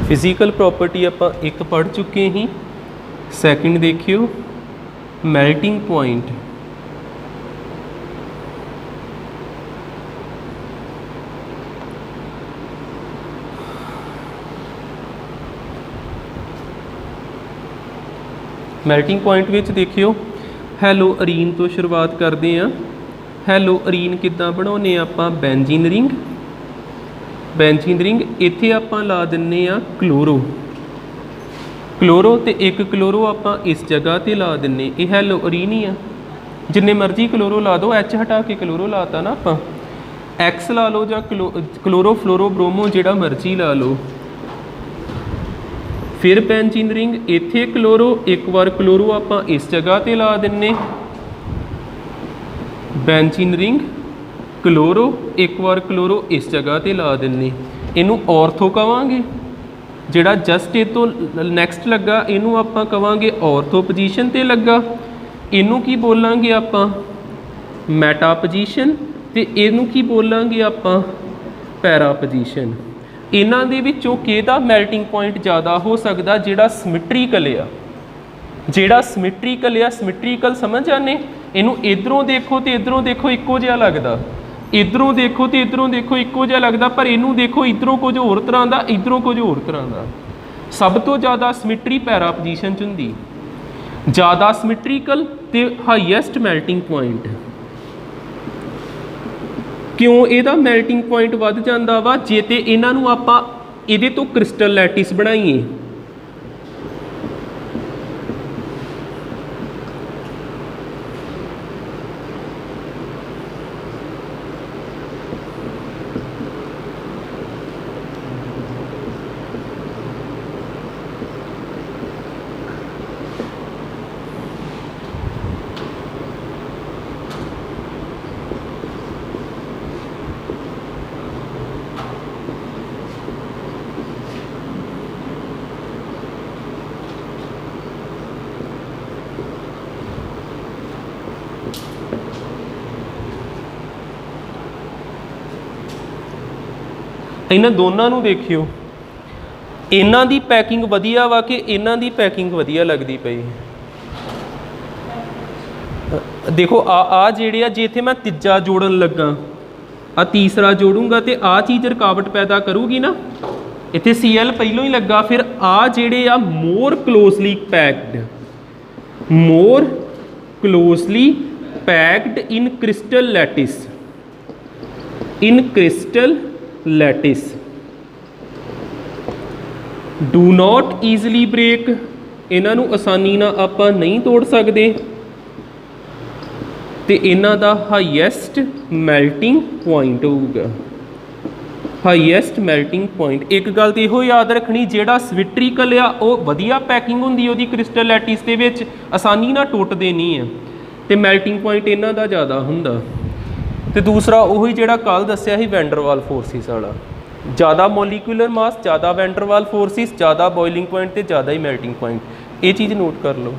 Physical property ਆਪਾਂ एक पढ़ चुके ही। सैकेंड देखियो melting point. Melting point which देखियो हैलो अरीन तो शुरुआत करते हैं। हैलो अरीन किद्दां बनाउने आपां बेंजीन रिंग। बेंजीन रिंग इत्थे आपां ला दिन्ने आ क्लोरो। क्लोरो तो एक क्लोरो आपां इस जगह ते ला दिन्ने। ये हैलो अरीन ही आ। जिन्ने मर्जी क्लोरो ला दो, एच हटा के क्लोरो लाता ना आपां। एक्स ला लो या क्लोरो फ्लोरो ब्रोमो जिहड़ा मर्जी ला लो। फिर बेंजीन रिंग इत्थे क्लोरो, एक बार क्लोरो आपां इस जगह ते ला दिन्ने। बेंजीन रिंग क्लोरो, एक बार क्लोरो इस जगह ते ला दिन्ने। इनू ऑर्थो कवांगे। जिहड़ा जस्ट ये तो नैक्सट लगा इनू आपां कवांगे ऑर्थो पोजीशन ते लगा। इनू की बोलांगे आपां मैटा पोजीशन ते इनू की बोलांगे आपां पैरा पोजीशन। इन्हां दे विचों किहदा मेल्टिंग पॉइंट ज़्यादा हो सकदा? जिहड़ा सिमिट्रीकल आ। जिहड़ा सिमिट्रीकल आ, सिमिट्रीकल समझ आने। इनू इधरों देखो तो इधरों देखो इक्को जिहा लगदा, इधरों देखो तो इधरों देखो इक्को जिहा लगदा, पर इनू देखो इधरों कुछ होर तरह का, इधरों कुछ होर तरह का। सब तो ज़्यादा सिमिट्री पैरा पोजीशन च हुंदी। ज़्यादा सिमिट्रीकल ते हाईएस्ट मेल्टिंग पॉइंट। क्यों इहदा मेल्टिंग पॉइंट वध जांदा वा? जे ते इन्हां नूं आपां इहदे तो क्रिस्टल लैटिस बनाईए। इन्हां दोनों नूं देखियो, इन्हां दी पैकिंग वधिया वा कि इन्हां दी पैकिंग वधिया लगदी पई। देखो आ जिहड़े आ, जे इत्थे मैं तीजा जोड़न लगा, आ तीसरा जोड़ूंगा तो आ चीज़ रुकावट पैदा करूगी ना। इत्थे Cl पहलों ही लगा, फिर आ जिहड़े आ more closely packed, more closely packed in crystal lattice, in crystal lattice do not easily break. इन्हां नूं आसानी नाल आपां नहीं तोड़ सकते। तो इन्हां दा हाईएस्ट मेल्टिंग पॉइंट होगा, हाईएस्ट मेल्टिंग पॉइंट। एक गल तो इहो याद रखनी, जिहड़ा सिमिट्रीकल आ वो वधिया पैकिंग हुंदी ओहदी क्रिस्टल लैटिस दे विच, आसानी नाल टुटदे नहीं है। तो मेल्टिंग पॉइंट इन्हां दा ज़्यादा हुंदा। तो दूसरा उही जिहड़ा कल दस्सिया ही वैंडरवाल फोर्सिस वाला, ज़्यादा मॉलिक्यूलर मास, ज़्यादा वैंडरवाल फोर्सिस, ज़्यादा बॉइलिंग पॉइंट तो ज़्यादा ही मेल्टिंग पॉइंट। ये चीज़ नोट कर लो।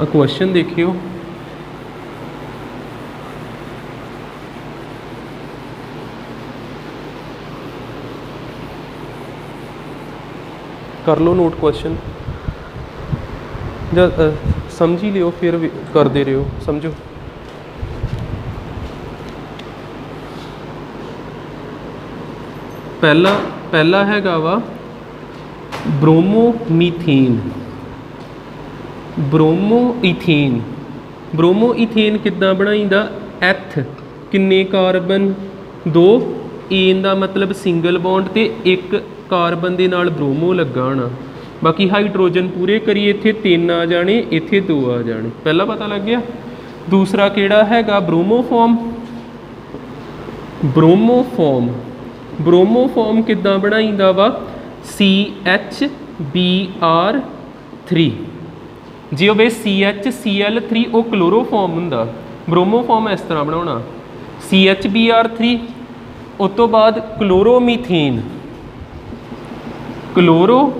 क्वेश्चन देखियो, कर लो नोट क्वेश्चन ਜਾਂ समझ ही लियो फिर करते रहो, समझो। पहला पहला हैगा वा ब्रोमोमीथेन। ब्रोमोईथेन, ब्रोमोईथेन किद्दां बनाईदा? एथ किन्ने कार्बन? 2, एन का मतलब सिंगल बॉन्ड ते एक कार्बन दे नाल ब्रोमो लगा होना। बाकी हाइड्रोजन पूरे करिए, इत्थे 3 आ जाने, इत्थे 2 आ जाने। पहला पता लग गया। दूसरा केड़ा हैगा? ब्रोमोफॉर्म। ब्रोमोफॉर्म, ब्रोमोफॉर्म किद्दां बनाईदा वा? CHBr3। जे होवे CHCl3 वो क्लोरोफॉर्म हुंदा। ब्रोमोफॉर्म इस तरह बनाना CHBr3। उस तो बाद क्लोरोमीथेन, क्लोरोमीथेन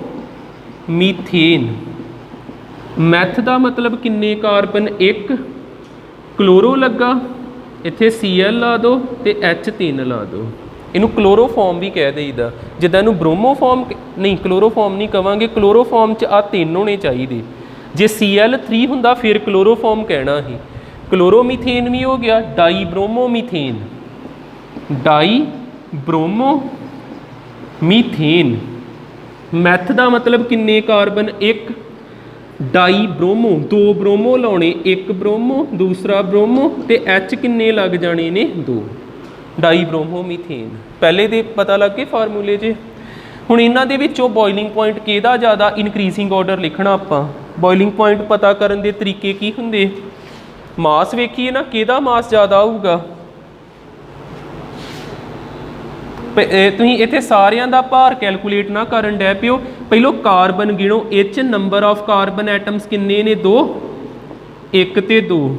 मैथ का मतलब किन्ने कार्बन? 1, क्लोरो लगा, इत्थे Cl ला दो तो H3 ला दो। इनू क्लोरोफॉर्म भी कह देईदा। जिद्दां इनू ब्रोमोफॉर्म नहीं, क्लोरोफॉर्म नहीं कवांगे। क्लोरोफॉर्म च आ 3 होने चाहिए। जे Cl3 हुंदा फिर क्लोरोफॉर्म कहना ही। क्लोरोमीथेन भी हो गया। Dibromomethane, dibromomethane meth का मतलब किन्ने कार्बन? 1, डाई ब्रोमो 2 ब्रोमो लाने, एक ब्रोमो दूसरा ब्रोमो तो H किन्ने लग जाने ने? 2। डाई ब्रोमोमीथेन पहले दे पता लग गए फार्मूले जे। हुण इन्हां दे विचों बॉइलिंग पॉइंट किहदा ज़्यादा? इनक्रीजिंग ऑर्डर लिखना आपां। बॉइलिंग पॉइंट पता करन दे तरीके की हुंदे? मास वेखिए ना, किहदा मास ज़्यादा होऊगा? तुसीं इत्थे सारियां दा भार कैलकुलेट ना करन डै पिओ, पहलों कार्बन गिणो। इच नंबर ऑफ कार्बन एटम्स किन्ने ने? 2, 1 ते 2।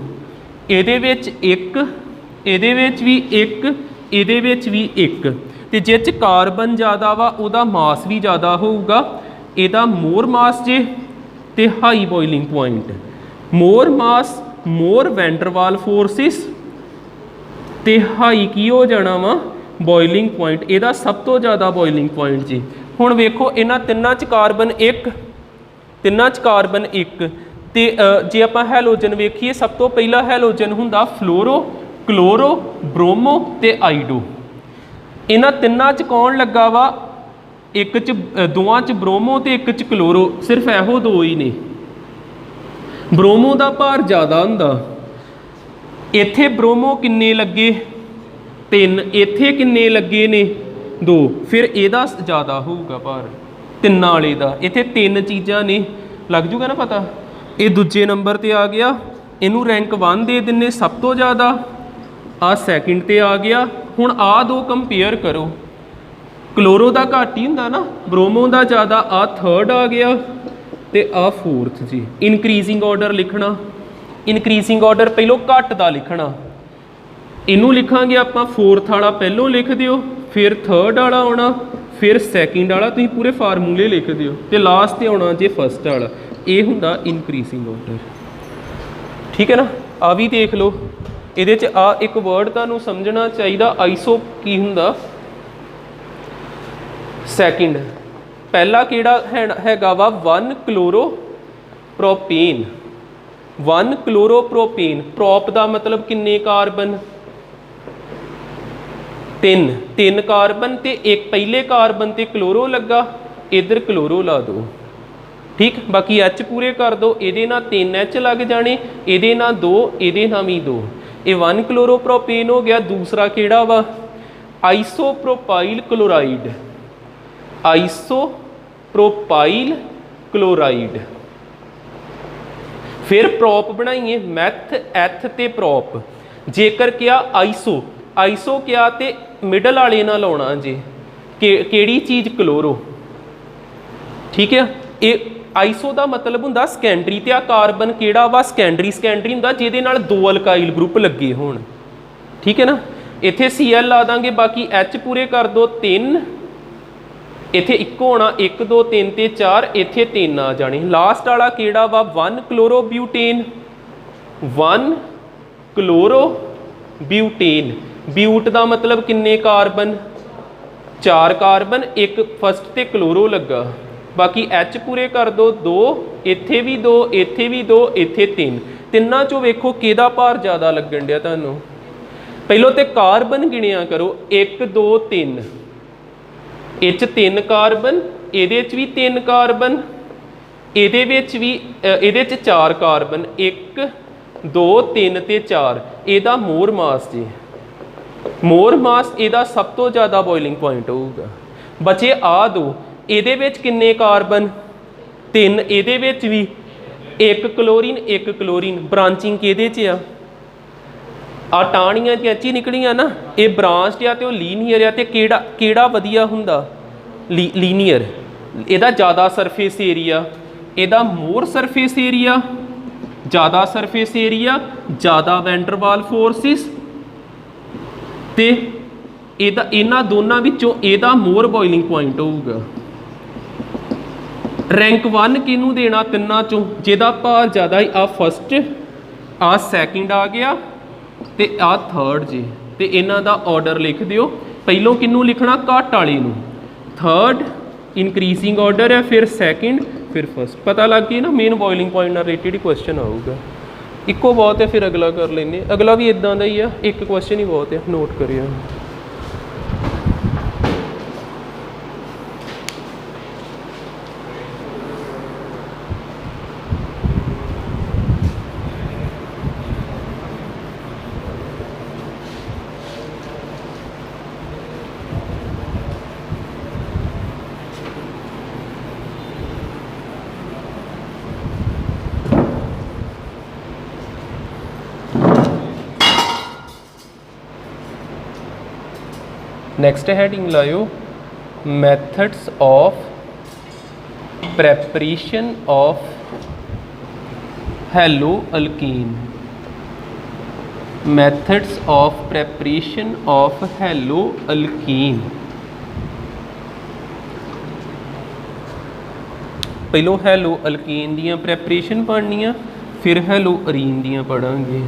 इहदे विच 1, इहदे विच भी 1, इहदे विच भी 1। ते जिच कार्बन ज़्यादा वा उहदा मास भी ज़्यादा होऊगा। इहदा मोर मास जे ते high boiling point. More mass more van der Waals forces ते हाई की हो जाना वा? Boiling point. इहदा सब तो ज़्यादा बॉइलिंग पॉइंट जी। हुण वेखो इन्हां तिन्नां च कार्बन 1, तिन्नां च कार्बन 1 ते जे आपां हैलोजन वेखीए, सब तो पहला हैलोजन हुंदा फ्लोरो, क्लोरो, ब्रोमो ते आइडो। इन्हां तिन्नां च कौन लगा वा? एक च दोवां च ब्रोमो ते एक च क्लोरो। सिर्फ एहो 2 ही ने। ब्रोमो का भार ज़्यादा हुंदा। इत्थे ब्रोमो किन्ने लगे? 3, इत्थे किन्ने लगे ने? 2। फिर इहदा ज़्यादा होऊगा भार तिन्नां वाले दा। इत्थे 3 चीज़ां ने, लग जूगा ना पता। ये दूजे नंबर ते आ गया, इनू रैंक 1 दे दिन्ने सब तो ज़्यादा। आ सैकेंड ते आ गया। हुण आ 2 कंपेयर करो। क्लोरो का घट ही हुंदा ना, ब्रोमो का ज़्यादा। आ 3rd आ गया ते आ 4th जी। इनक्रीजिंग ऑर्डर लिखना। इनक्रीजिंग ऑर्डर पहलों घट का लिखना। इनू लिखांगे आपां 4th वाला पहलों लिख दिओ, फिर 3rd वाला आना, फिर सैकेंड वाला। तुसीं पूरे फार्मूले लिख दिओ ते लास्ट ते आना जे 1st वाला। ये हुंदा इनक्रीजिंग ऑर्डर। ठीक है ना। आ भी देख लो। इहदे च आ एक वर्ड तुहानूं समझना चाहिए। आइसो की हुंदा? सैकेंड। पहला किहड़ा हैगा वा? 1 क्लोरोप्रोपेन। 1 क्लोरोप्रोपेन। प्रोप का मतलब किन्ने कार्बन? 3 कार्बन ते एक पहले कार्बन ते क्लोरो लगा, इधर क्लोरो ला दो। ठीक, बाकी H पूरे कर दो। ये ना 3H लग जाने, ये ना 2, ये ना भी 2। ये 1 क्लोरोप्रोपेन हो गया। दूसरा केड़ा वा? Isopropyl chloride. Isopropyl chloride. फिर प्रॉप बनाइए, मैथ, एथ ते प्रॉप। जेकर क्या आइसो, आइसो क्या ते मिडल वाले ना लाउणा जी। केड़ी चीज़? क्लोरो। ठीक है। ये आइसो का मतलब हुंदा सकैंडरी। ते आ कार्बन केड़ा वा? सकैंडरी। सकैंडरी हुंदा जिहदे नाल 2 अल्काइल ग्रुप लगे होण। ठीक है ना। इत्थे Cl ला दांगे, बाकी H पूरे कर दो 3, इत्थे इक्को होना 1 2 3 ते 4 इत्थे 3 आ जाने। लास्ट वाला किहड़ा वा 1 क्लोरोब्यूटेन 1 क्लोरोब्यूटेन। ब्यूट का मतलब किन्ने कार्बन 4 कार्बन एक फस्ट ते क्लोरो लगा बाकी एच पूरे कर दो 2 इत्थे भी 2 इत्थे भी 2 इत्थे 3 तिन्ना चो वेखो किहदा भार ज़्यादा लगन दिया तुहानूं। पहलों तो कार्बन गिणिया करो 1 2 3 इच 3 कार्बन इहदे भी 3 कार्बन इहदे विच भी इहदे च 4 कार्बन 1 2 3 ते 4 इहदा मोर मास जी मोर मास इहदा सब तो ज़्यादा बॉइलिंग पॉइंट होगा। बचे आ दो इहदे विच किन्ने कार्बन 3 इहदे विच भी 1 क्लोरीन ब्रांचिंग किहदे च आ टाणियां च निकलियां ना ये ब्रांचड आ तो लीनियर आ तो केड़ा वधिया हुंदा लीनियर इहदा ज़्यादा सरफेस एरिया इहदा मोर सरफेस एरिया ज़्यादा सरफेस एरिया ज़्यादा वैंडरवाल फोर्सिस ते इहदा इन्हां दोनों विचों इहदा मोर बॉइलिंग पॉइंट होगा। रैंक 1 किनू देना तिन्ना चों जिहदा भार ज़्यादा आ फस्ट आ सैकेंड आ गया ते आ थर्ड जी ते इन्हां दा ऑर्डर लिख दिओ। पहलों किनू लिखना घट वाली नूं थर्ड इनक्रीजिंग ऑर्डर है फिर सैकेंड फिर फस्ट पता लग गई ना मेन बॉइलिंग पॉइंट नाल रिलेटेड ही क्वेश्चन आऊगा। इक्को बहुत है फिर अगला कर लेंगे अगला भी इदां दा ही है एक क्वेश्चन ही बहुत है नोट करिए। नैक्सट हैडिंग लाओ methods of preparation of hello alkyne. Methods of preparation of hello alkyne. पहलों हैलो अल्कीन दियां प्रैपरेशन पढ़नियाँ फिर हैलो अरीन दियां पढ़ांगे।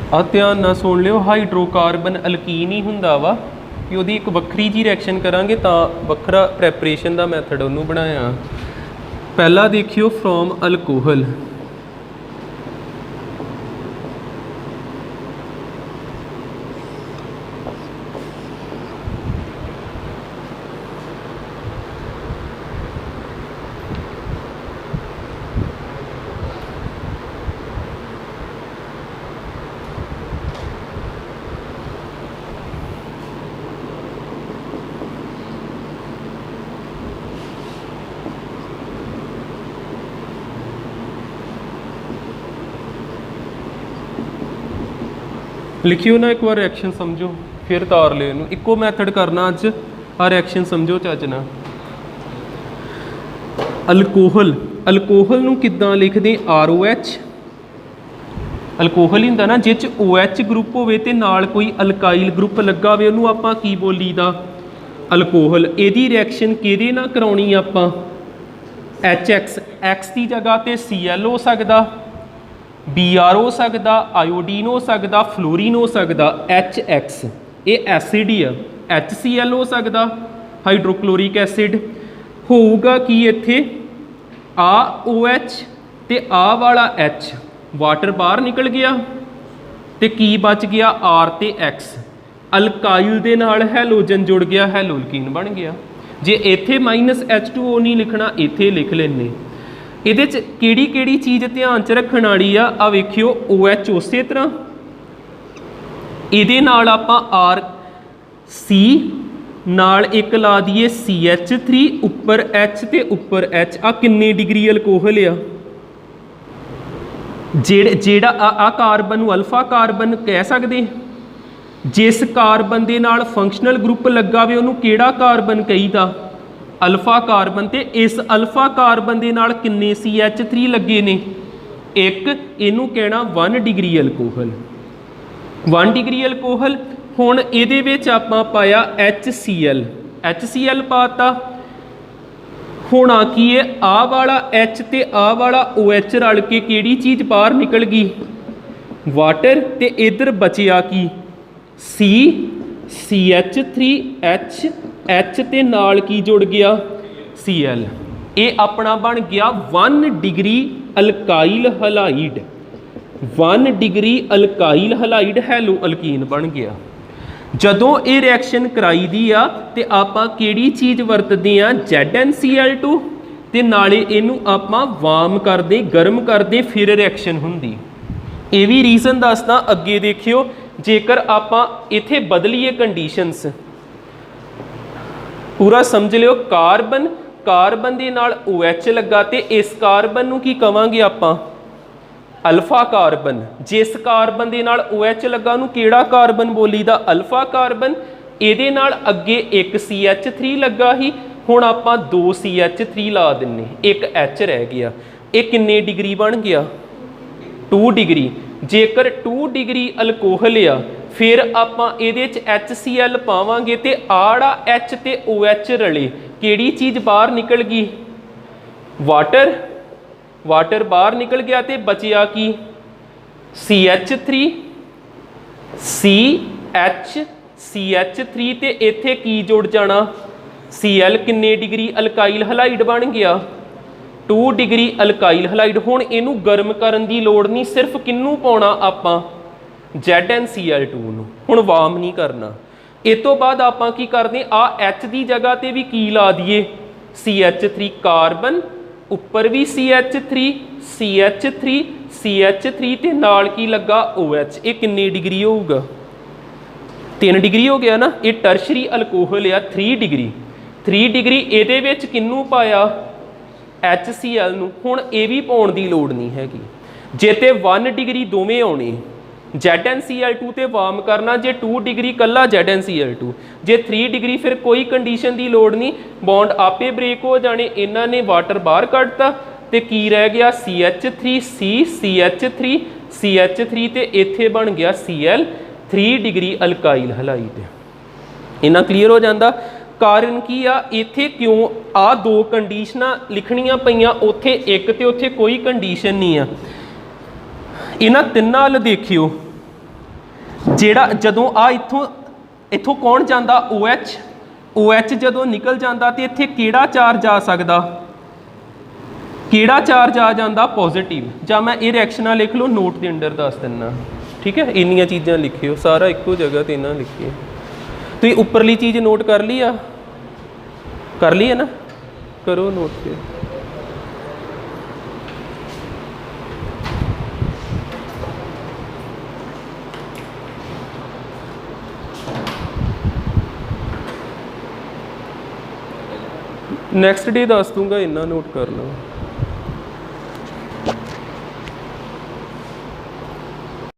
आ ध्यान ना सुन लियो हाइड्रोकार्बन अल्कीन ही हुंदा वा कि उहदी एक वक्री जी रिएक्शन करांगे तां वखरा प्रैपरेशन दा मैथड उहनूं बनाया। पहला देखियो फ्रॉम अल्कोहल लिखियो ना एक बार रिएक्शन समझो फिर तार ले इको मैथड करना अज आ रिएक्शन समझो चज ना। ਅਲਕੋਹਲ, ਅਲਕੋਹਲ ਨੂੰ ਕਿੱਦਾਂ ਲਿਖਦੇ? ROH। ਅਲਕੋਹਲ ਹੀ ਹੁੰਦਾ ਨਾ ਜਿਹ 'ਚ OH ਗਰੁੱਪ ਹੋਵੇ ਤੇ ਨਾਲ ਕੋਈ ਅਲਕਾਈਲ ਗਰੁੱਪ ਲੱਗਾ ਹੋਵੇ, ਉਹਨੂੰ ਆਪਾਂ ਕੀ ਬੋਲੀਦਾ? ਅਲਕੋਹਲ। ਇਹਦੀ ਰਿਐਕਸ਼ਨ ਕਿਹਦੇ ਨਾਲ ਕਰਾਉਣੀ ਆਪਾਂ? HX। X ਦੀ ਜਗ੍ਹਾ ਤੇ Cl ਹੋ ਸਕਦਾ, Br ਹੋ ਸਕਦਾ, ਆਇਓਡੀਨ ਹੋ ਸਕਦਾ, ਫਲੋਰੀਨ ਹੋ ਸਕਦਾ। HX ਇਹ ਐਸਿਡ ਹੀ ਆ। HCl ਹੋ ਸਕਦਾ, ਹਾਈਡਰੋਕਲੋਰਿਕ ਐਸਿਡ। ਹੋਊਗਾ ਕੀ ਇੱਥੇ? ਆ OH ਤੇ ਆ ਵਾਲਾ H, ਵਾਟਰ ਬਾਹਰ ਨਿਕਲ ਗਿਆ ਤੇ ਕੀ ਬਚ ਗਿਆ? R ਤੇ X। ਅਲਕਾਈਲ ਦੇ ਨਾਲ ਹੈਲੋਜਨ ਜੁੜ ਗਿਆ, ਹੈਲੋਲਕੀਨ ਬਣ ਗਿਆ। ਜੇ ਇੱਥੇ -H2O ਨਹੀਂ ਲਿਖਣਾ, ਇੱਥੇ ਲਿਖ ਲੈਣੇ। ਇਹਦੇ 'ਚ ਕਿਹੜੀ ਕਿਹੜੀ ਚੀਜ਼ ਧਿਆਨ 'ਚ ਰੱਖਣ ਵਾਲੀ ਆ? ਆ ਵੇਖਿਓ, OH ਉਸੇ ਤਰ੍ਹਾਂ, ਇਹਦੇ ਨਾਲ ਆਪਾਂ RC ਨਾਲ ਇੱਕ ਲਾ ਦਈਏ CH3, ਉੱਪਰ H ਤੇ ਉੱਪਰ H। ਆ ਕਿੰਨੇ ਡਿਗਰੀ ਅਲਕੋਹਲ ਆ? ਜਿਹੜਾ ਆ ਕਾਰਬਨ ਨੂੰ ਅਲਫਾ ਕਾਰਬਨ ਕਹਿ ਸਕਦੇ। ਜਿਸ ਕਾਰਬਨ ਦੇ ਨਾਲ ਫੰਕਸ਼ਨਲ ਗਰੁੱਪ ਲੱਗਾ ਵੇ ਉਹਨੂੰ ਕਿਹੜਾ ਕਾਰਬਨ ਕਹੀਦਾ? Alpha carbon. ਤੇ ਇਸ ਅਲਫਾ ਕਾਰਬਨ ਦੇ ਨਾਲ ਕਿੰਨੇ CH3 ਲੱਗੇ ਨੇ? ਇੱਕ। ਇਹਨੂੰ ਕਹਿਣਾ 1 ਡਿਗਰੀ ਅਲਕੋਹਲ। 1 degree alcohol. ਹੁਣ ਇਹਦੇ ਵਿੱਚ ਆਪਾਂ ਪਾਇਆ HCl, HCl ਪਾਤਾ। ਹੁਣ ਆ ਕੀ ਹੈ? ਆ ਵਾਲਾ H ਤੇ ਆ ਵਾਲਾ OH ਰਲ ਕੇ ਕਿਹੜੀ ਚੀਜ਼ ਬਾਹਰ ਨਿਕਲ ਗਈ? ਵਾਟਰ। ਤੇ ਇਧਰ ਬਚਿਆ ਕੀ? C, CH3H, H ਤੇ ਨਾਲ ਕੀ ਜੁੜ ਗਿਆ? Cl। ਇਹ ਆਪਣਾ ਬਣ ਗਿਆ 1 ਡਿਗਰੀ ਅਲਕਾਈਲ ਹਲਾਈਡ। 1 ਡਿਗਰੀ ਅਲਕਾਈਲ ਹਲਾਈਡ ਹੈਲੋ ਅਲਕੀਨ ਬਣ ਗਿਆ। ਜਦੋਂ ਇਹ ਰਿਐਕਸ਼ਨ ਕਰਾਈ ਦੀ ਆ ਤੇ ਆਪਾਂ ਕਿਹੜੀ ਚੀਜ਼ ਵਰਤਦੇ ਆ? ZnCl2। ਤੇ ਨਾਲੇ ਇਹਨੂੰ ਆਪਾਂ ਵਾਰਮ ਕਰਦੇ, ਗਰਮ ਕਰਦੇ, ਫਿਰ ਰਿਐਕਸ਼ਨ ਹੁੰਦੀ। ਇਹ ਵੀ ਰੀਜ਼ਨ ਦੱਸਦਾ, ਅੱਗੇ ਦੇਖਿਓ। ਜੇਕਰ ਆਪਾਂ ਇੱਥੇ ਬਦਲੀਏ ਕੰਡੀਸ਼ਨਸ, ਪੂਰਾ ਸਮਝ ਲਿਓ। ਕਾਰਬਨ, ਕਾਰਬਨ ਦੇ ਨਾਲ OH ਲੱਗਾ ਤੇ ਇਸ ਕਾਰਬਨ ਨੂੰ ਕੀ ਕਵਾਂਗੇ ਆਪਾਂ? Alpha carbon. ਜਿਸ ਕਾਰਬਨ ਦੇ ਨਾਲ OH ਲੱਗਾ ਉਹਨੂੰ ਕਿਹੜਾ ਕਾਰਬਨ ਬੋਲੀਦਾ? Alpha carbon. ਇਹਦੇ ਨਾਲ ਅੱਗੇ ਇੱਕ CH3 ਲੱਗਾ ਸੀ, ਹੁਣ ਆਪਾਂ 2 CH3 ਲਾ ਦਿੰਨੇ, ਇੱਕ H ਰਹਿ ਗਿਆ। ਇਹ ਕਿੰਨੇ ਡਿਗਰੀ ਬਣ ਗਿਆ? 2 ਡਿਗਰੀ। ਜੇਕਰ 2 ਡਿਗਰੀ ਅਲਕੋਹਲ ਆ, ਫਿਰ ਆਪਾਂ ਇਹਦੇ 'ਚ HCl ਪਾਵਾਂਗੇ ਤੇ ਆੜਾ H ਤੇ OH ਰਲੇ, ਕਿਹੜੀ ਚੀਜ਼ ਬਾਹਰ ਨਿਕਲ ਗਈ? ਵਾਟਰ। ਵਾਟਰ ਬਾਹਰ ਨਿਕਲ ਗਿਆ ਤੇ ਬਚਿਆ ਕੀ? CH3, CH, CH3 ਤੇ ਇੱਥੇ ਕੀ ਜੁੜ ਜਾਣਾ? Cl। ਕਿੰਨੇ ਡਿਗਰੀ ਅਲਕਾਈਲ ਹਲਾਈਡ ਬਣ ਗਿਆ? 2 ਡਿਗਰੀ ਅਲਕਾਈਲ ਹਲਾਈਡ। ਹੁਣ ਇਹਨੂੰ ਗਰਮ ਕਰਨ ਦੀ ਲੋੜ ਨਹੀਂ, ਸਿਰਫ ਕਿਹਨੂੰ ਪਾਉਣਾ ਆਪਾਂ? ZnCl2 ਨੂੰ। ਹੁਣ ਵਾਰਮ ਨਹੀਂ ਕਰਨਾ। ਇਸ ਤੋਂ ਬਾਅਦ ਆਪਾਂ ਕੀ ਕਰਦੇ? ਆ H ਦੀ ਜਗ੍ਹਾ ਤੇ ਵੀ ਕੀ ਲਾ ਦਈਏ? CH3 ਕਾਰਬਨ, ਉੱਪਰ ਵੀ CH3, CH3, CH3 ਤੇ ਨਾਲ ਕੀ ਲੱਗਾ? OH। ਇਹ ਕਿੰਨੀ ਡਿਗਰੀ ਹੋਊਗਾ? 3 ਡਿਗਰੀ ਹੋ ਗਿਆ ਨਾ। ਇਹ ਟਰਸ਼ਰੀ ਅਲਕੋਹਲ ਆ 3 ਡਿਗਰੀ। 3 ਡਿਗਰੀ। ਇਹਦੇ ਵਿੱਚ ਕਿਹਨੂੰ ਪਾਇਆ? HCl ਨੂੰ। ਹੁਣ ਇਹ ਵੀ ਪਾਉਣ ਦੀ ਲੋੜ ਨਹੀਂ ਹੈਗੀ। ਜੇ ਤੇ 1 ਡਿਗਰੀ ਦੋਵੇਂ ਆਉਣੇ, ZnCl2 ਤੇ ਵਾਰਮ ਕਰਨਾ। ਜੇ 2 ਡਿਗਰੀ ਕੱਲਾ ZnCl2। ਜੇ 3 ਡਿਗਰੀ ਫਿਰ ਕੋਈ ਕੰਡੀਸ਼ਨ ਦੀ ਲੋੜ ਨਹੀਂ, ਬੌਂਡ ਆਪੇ ਬ੍ਰੇਕ ਹੋ ਜਾਣੇ। ਇਹਨਾਂ ਨੇ ਵਾਟਰ ਬਾਹਰ ਕੱਢਤਾ ਤੇ ਕੀ ਰਹਿ ਗਿਆ? CH3, C, CH3, CH3 ਤੇ ਇੱਥੇ ਬਣ ਗਿਆ Cl। 3 ਡਿਗਰੀ ਅਲਕਾਈਲ ਹਲਾਈਡ। ਇਹਨਾਂ ਕਲੀਅਰ ਹੋ ਜਾਂਦਾ। ਕਾਰਨ ਕੀ ਆ? ਇੱਥੇ ਕਿਉਂ ਆ 2 ਕੰਡੀਸ਼ਨਾਂ ਲਿਖਣੀਆਂ ਪਈਆਂ, ਉੱਥੇ ਇੱਕ ਤੇ ਉੱਥੇ ਕੋਈ ਕੰਡੀਸ਼ਨ ਨਹੀਂ ਆ। ਇਹਨਾਂ ਤਿੰਨਾਂ ਵੱਲ ਦੇਖਿਓ। ਜਿਹੜਾ ਜਦੋਂ ਆ ਇੱਥੋਂ ਕੌਣ ਜਾਂਦਾ? OH। OH ਜਦੋਂ ਨਿਕਲ ਜਾਂਦਾ ਤੇ ਇੱਥੇ ਕਿਹੜਾ ਚਾਰਜ ਆ ਸਕਦਾ? ਕਿਹੜਾ ਚਾਰਜ ਆ ਜਾਂਦਾ? ਪੋਜ਼ਿਟਿਵ। ਜਾਂ ਮੈਂ ਇਹ ਰਿਐਕਸ਼ਨਾਂ ਲਿਖ ਲਓ, ਨੋਟ ਦੇ ਅੰਡਰ ਦੱਸ ਦਿੰਦਾ। ਠੀਕ ਹੈ, ਇੰਨੀਆਂ ਚੀਜ਼ਾਂ ਲਿਖਿਓ, ਸਾਰਾ ਇੱਕੋ ਜਗ੍ਹਾ ਤੇ ਨਾ ਲਿਖਿਓ। ਤੁਸੀਂ ਉੱਪਰਲੀ ਚੀਜ਼ ਨੋਟ ਕਰ ਲਈ ਆ? ਕਰ ਲਈ ਹੈ ਨਾ? ਕਰੋ ਨੋਟ ਫਿਰ। ਨੈਕਸਟ ਡੇ ਦੱਸ ਦੂੰਗਾ, ਇੰਨਾ ਨੋਟ ਕਰ ਲਓ।